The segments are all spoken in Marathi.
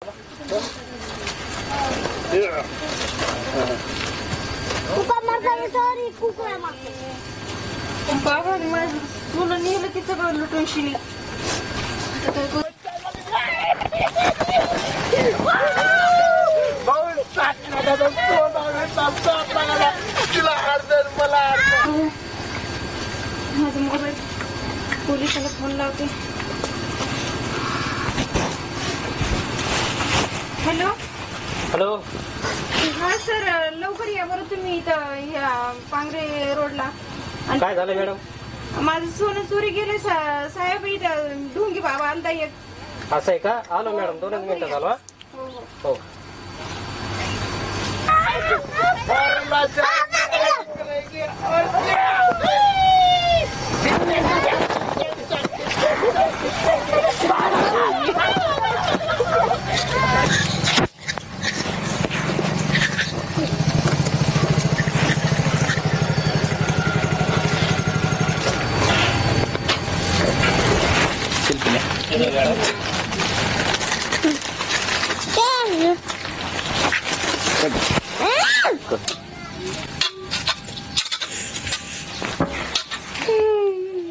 बाबा तुला नेलं की सगळं लुटून शिनी माझा मोबाईल पोलिसाला फोन लावते. Hello hello. हा सर, लवकर या बरं तुम्ही इथं या पांगरे रोडला. काय झालं मॅडम? माझं सोनं चोरी गेले साहेब. इथं ढोंगी बाबा आलता एक. असं आहे का? आलो मॅडम, 2 मिनिटं आलो. हो.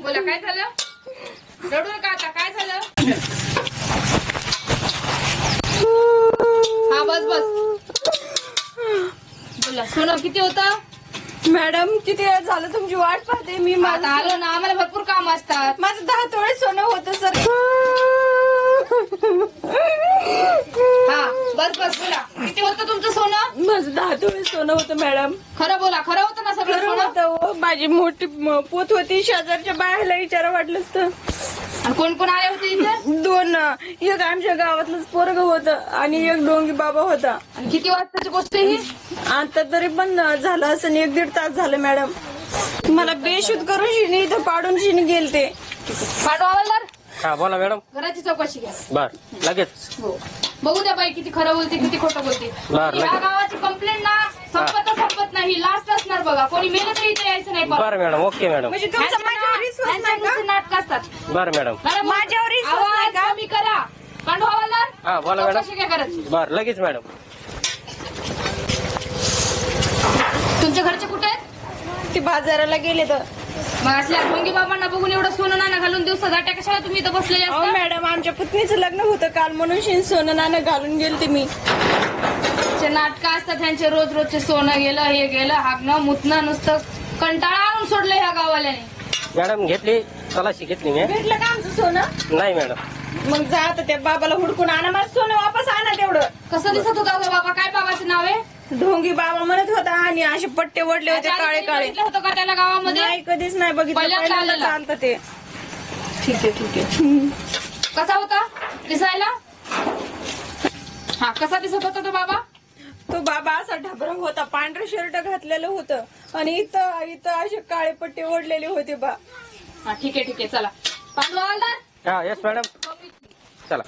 बोला, काय झालं? रडू नका आता. काय झालं? हा, बस बोला. सोनं किती होतं? मॅडम, किती वेळ झालं तुमची वाट पाहते मी. आता आलो ना, आम्हाला भरपूर काम असतात. माझं 10 तोळे सोनं होतं सर. हा, बस बोला. किती होतं तुमचं सोनं? माझं 10 तोळे सोनं होतं मॅडम. खरं बोला. खरं होतं ना सगळं खरं सोनं? होतं. माझी मोठी पोत होती. शेजारच्या बाहेरला विचारा वाटलंच तर. आणि कोण कोण आले होते इथे? 2. एक आमच्या गावातलंच पोरग होतं आणि एक डोंगी बाबा होता. आणि किती वाजताची गोष्ट ही? आता तरी पण झालं असं 1-1.5 तास झालं मॅडम. मला बेशुद्ध करून शिनी इथं पाडून शिनी गेलते. पाठवा हवालदार. हा, बोला मॅडम. घराची चौकशी घ्या. बर, लगेच. हो, बघू द्या बाई किती खरं बोलते किती खोटं बोलते. बरं, या लगेच. गावाची कंप्लेंट ना संपत नाही. लास्ट असणार बघा. कोणी मेलं तरी इथे यायचं नाही. बरं मॅडम, ओके मॅडम. म्हणजे तुमचा माझ्यावर विश्वास नाही का? नाटक असतात. बरं मॅडम. माझ्यावर विश्वास नाही आवाज का? कमी करा. पांडू हवालदार. हा, बोला मॅडम. चौकशी काय करायची? बर, लगेच मॅडम. तुमच्या घरचे कुठे आहेत? ते बाजाराला गेले तर. मग असल्या ढोंगी बाबांना बघून एवढं सोनं नाणं घालून दिवसा जाट्या कशाला तुम्ही इथं बसलेले अहो असता? मॅडम, आमच्या पुतणीचं लग्न होतं काल म्हणून सोनं नाणं घालून गेलते मी. नाटक असतात त्यांचे. रोजचे सोनं गेलं, हे गेलं, हागणं मुतणं, नुसतं कंटाळा आणून सोडलं ह्या गावाल्याने. मॅडम घेतली, तलाशी घेतली मी. भेटलं का आमचं सोनं? नाही मॅडम. मग जा आता त्या बाबाला हुडकून आणा. माझं सोनं वापस आणा तेवढं. कसं दिसत होता तो बाबा? काय बाबाचं नाव आहे? ढोंगी बाबा म्हणत होता आणि असे पट्टे ओढले होते काळे काळे. बघितलं होतं का त्याला गावामध्ये? नाही, कधीच नाही बघितलं. पहिल्यांदा पहिल्यांदा आलेला. चालतं ते. ठीक आहे. कसा होता दिसायला? हा, कसा दिसत होता तो बाबा? तो बाबा असा ढबरा होता. पांढरं शर्ट घातलेलं होतं आणि इथं असे काळे पट्टे ओढलेले होते बा. हा, ठीक आहे. चला पांडू हवालदार. हा, येस मॅडम. चला.